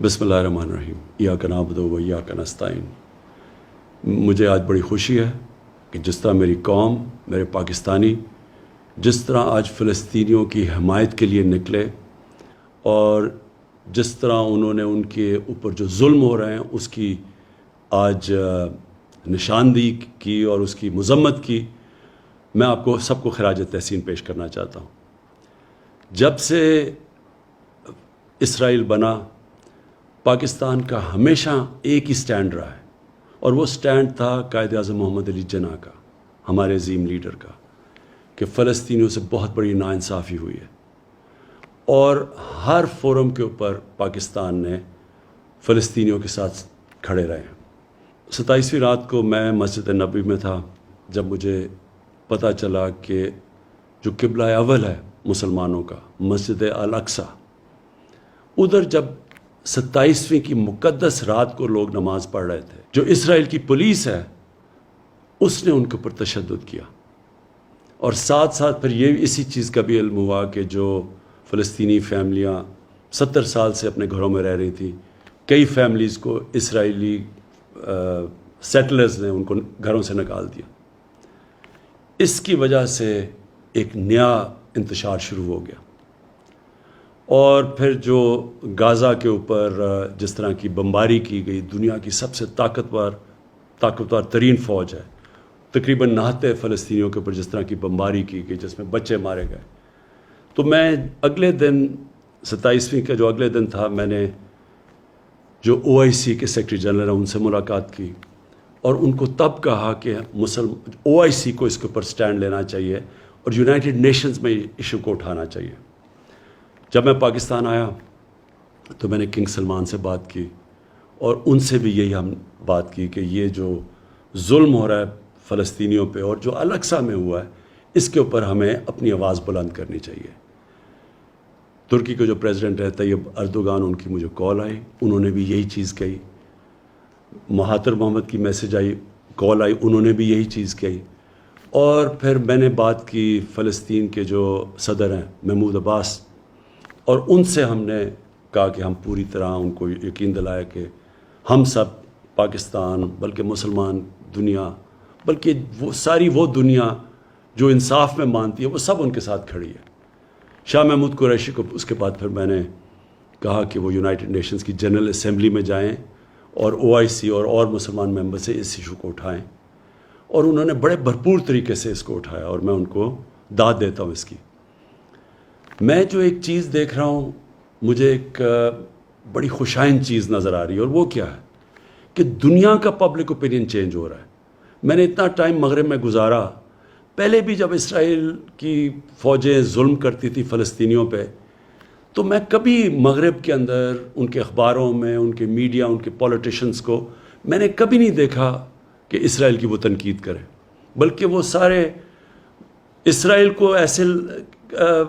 بسم اللہ الرحمن الرحیم ایاک نعبد و ایاک نستعین۔ مجھے آج بڑی خوشی ہے کہ جس طرح میری قوم، میرے پاکستانی جس طرح آج فلسطینیوں کی حمایت کے لیے نکلے اور جس طرح انہوں نے ان کے اوپر جو ظلم ہو رہے ہیں اس کی آج نشاندہی کی اور اس کی مذمت کی، میں آپ کو سب کو خراج تحسین پیش کرنا چاہتا ہوں۔ جب سے اسرائیل بنا، پاکستان کا ہمیشہ ایک ہی سٹینڈ رہا ہے، اور وہ سٹینڈ تھا قائد اعظم محمد علی جناح کا، ہمارے عظیم لیڈر کا، کہ فلسطینیوں سے بہت بڑی ناانصافی ہوئی ہے، اور ہر فورم کے اوپر پاکستان نے فلسطینیوں کے ساتھ کھڑے رہے ہیں۔ 27ویں رات کو میں مسجد نبوی میں تھا جب مجھے پتہ چلا کہ جو قبلہ اول ہے مسلمانوں کا، مسجد الاقصی، ادھر جب 27ویں کی مقدس رات کو لوگ نماز پڑھ رہے تھے، جو اسرائیل کی پولیس ہے اس نے ان کے اوپر تشدد کیا، اور ساتھ ساتھ پھر یہ اسی چیز کا بھی علم ہوا کہ جو فلسطینی فیملیاں 70 سال سے اپنے گھروں میں رہ رہی تھیں، کئی فیملیز کو اسرائیلی سیٹلرز نے ان کو گھروں سے نکال دیا۔ اس کی وجہ سے ایک نیا انتشار شروع ہو گیا، اور پھر جو غازہ کے اوپر جس طرح کی بمباری کی گئی، دنیا کی سب سے طاقتور ترین فوج ہے، تقریباً 69 فلسطینیوں کے اوپر جس طرح کی بمباری کی گئی جس میں بچے مارے گئے، تو میں اگلے دن 27ویں کا جو اگلے دن تھا، میں نے جو OIC کے سیکرٹری جنرل ہیں ان سے ملاقات کی، اور ان کو تب کہا کہ OIC کو اس کے اوپر سٹینڈ لینا چاہیے اور یونائٹڈ نیشنز میں ایشو کو اٹھانا چاہیے۔ جب میں پاکستان آیا تو میں نے کنگ سلمان سے بات کی، اور ان سے بھی یہی ہم بات کی کہ یہ جو ظلم ہو رہا ہے فلسطینیوں پہ اور جو الاقصی میں ہوا ہے، اس کے اوپر ہمیں اپنی آواز بلند کرنی چاہیے۔ ترکی کے جو پریزیڈنٹ ہے طیب اردوغان، ان کی مجھے کال آئی، انہوں نے بھی یہی چیز کہی۔ مہاتر محمد کی میسج آئی، کال آئی، انہوں نے بھی یہی چیز کہی۔ اور پھر میں نے بات کی فلسطین کے جو صدر ہیں محمود عباس، اور ان سے ہم نے کہا کہ ہم پوری طرح ان کو یقین دلایا کہ ہم سب پاکستان، بلکہ مسلمان دنیا، بلکہ وہ دنیا جو انصاف میں مانتی ہے، وہ سب ان کے ساتھ کھڑی ہے۔ شاہ محمود قریشی کو اس کے بعد پھر میں نے کہا کہ وہ یونائٹڈ نیشنز کی جنرل اسمبلی میں جائیں اور OIC اور مسلمان ممبر سے اس ایشو کو اٹھائیں، اور انہوں نے بڑے بھرپور طریقے سے اس کو اٹھایا، اور میں ان کو داد دیتا ہوں اس کی۔ میں جو ایک چیز دیکھ رہا ہوں، مجھے ایک بڑی خوشائند چیز نظر آ رہی ہے، اور وہ کیا ہے کہ دنیا کا پبلک اوپینین چینج ہو رہا ہے۔ میں نے اتنا ٹائم مغرب میں گزارا، پہلے بھی جب اسرائیل کی فوجیں ظلم کرتی تھی فلسطینیوں پہ، تو میں کبھی مغرب کے اندر ان کے اخباروں میں، ان کے میڈیا، ان کے پولیٹیشنز کو میں نے کبھی نہیں دیکھا کہ اسرائیل کی وہ تنقید کریں، بلکہ وہ سارے اسرائیل کو ایسے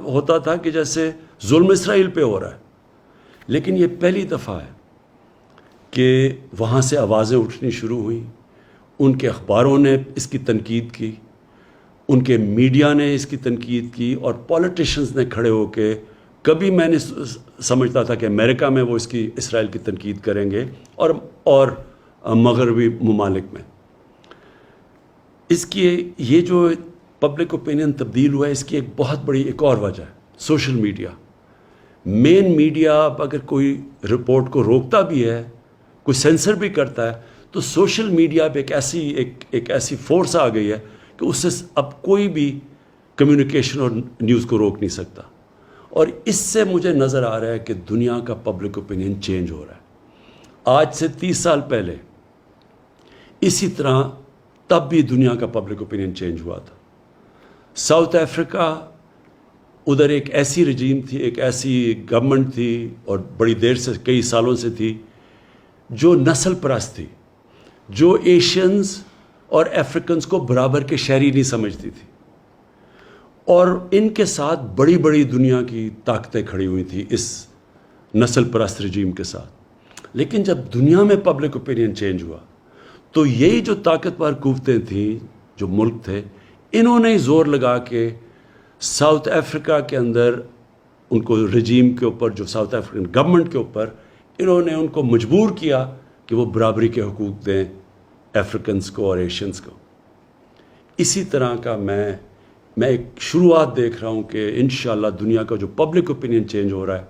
ہوتا تھا کہ جیسے ظلم اسرائیل پہ ہو رہا ہے۔ لیکن یہ پہلی دفعہ ہے کہ وہاں سے آوازیں اٹھنی شروع ہوئیں، ان کے اخباروں نے اس کی تنقید کی، ان کے میڈیا نے اس کی تنقید کی، اور پولیٹیشنز نے کھڑے ہو کے، کبھی میں نے سمجھتا تھا کہ امریکہ میں وہ اسرائیل کی تنقید کریں گے اور مغربی ممالک میں۔ اس کی یہ جو پبلک اوپینین تبدیل ہوا ہے، اس کی ایک بہت بڑی ایک اور وجہ ہے سوشل میڈیا۔ مین میڈیا اگر کوئی رپورٹ کو روکتا بھی ہے، کوئی سینسر بھی کرتا ہے، تو سوشل میڈیا پہ ایک ایسی فورس آ گئی ہے کہ اس سے اب کوئی بھی کمیونیکیشن اور نیوز کو روک نہیں سکتا، اور اس سے مجھے نظر آ رہا ہے کہ دنیا کا پبلک اوپینین چینج ہو رہا ہے۔ آج سے 30 سال پہلے اسی طرح تب بھی دنیا کا پبلک اوپینین چینج ہوا تھا۔ ساؤتھ افریقہ، ادھر ایک ایسی رجیم تھی، ایک ایسی گورنمنٹ تھی، اور بڑی دیر سے، کئی سالوں سے تھی، جو نسل پرست تھی، جو ایشینز اور افریقنز کو برابر کے شہری نہیں سمجھتی تھی، اور ان کے ساتھ بڑی بڑی دنیا کی طاقتیں کھڑی ہوئی تھیں اس نسل پرست رجیم کے ساتھ۔ لیکن جب دنیا میں پبلک اوپینین چینج ہوا، تو یہی جو طاقتور قوتیں تھیں، جو ملک تھے، انہوں نے زور لگا کے ساؤتھ افریقہ کے اندر ان کو رجیم کے اوپر، جو ساؤتھ افریقن گورنمنٹ کے اوپر انہوں نے ان کو مجبور کیا کہ وہ برابری کے حقوق دیں افریقنس کو اور ایشینز کو. اسی طرح کا میں ایک شروعات دیکھ رہا ہوں کہ انشاءاللہ دنیا کا جو پبلک اوپینین چینج ہو رہا ہے،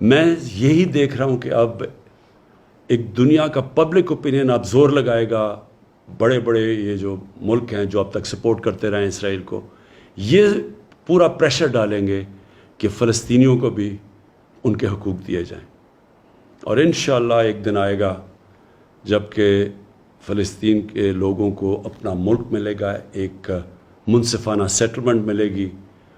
میں یہی دیکھ رہا ہوں کہ اب ایک دنیا کا پبلک اوپینین اب زور لگائے گا. بڑے بڑے یہ جو ملک ہیں جو اب تک سپورٹ کرتے رہے ہیں اسرائیل کو، یہ پورا پریشر ڈالیں گے کہ فلسطینیوں کو بھی ان کے حقوق دیے جائیں. اور انشاءاللہ ایک دن آئے گا جب کہ فلسطین کے لوگوں کو اپنا ملک ملے گا، ایک منصفانہ سیٹلمنٹ ملے گی،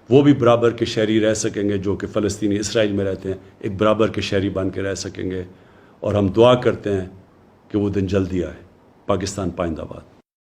وہ بھی برابر کے شہری رہ سکیں گے جو کہ فلسطینی اسرائیل میں رہتے ہیں، ایک برابر کے شہری بن کے رہ سکیں گے. اور ہم دعا کرتے ہیں کہ وہ دن جلدی آئے. پاکستان پائندہ باد.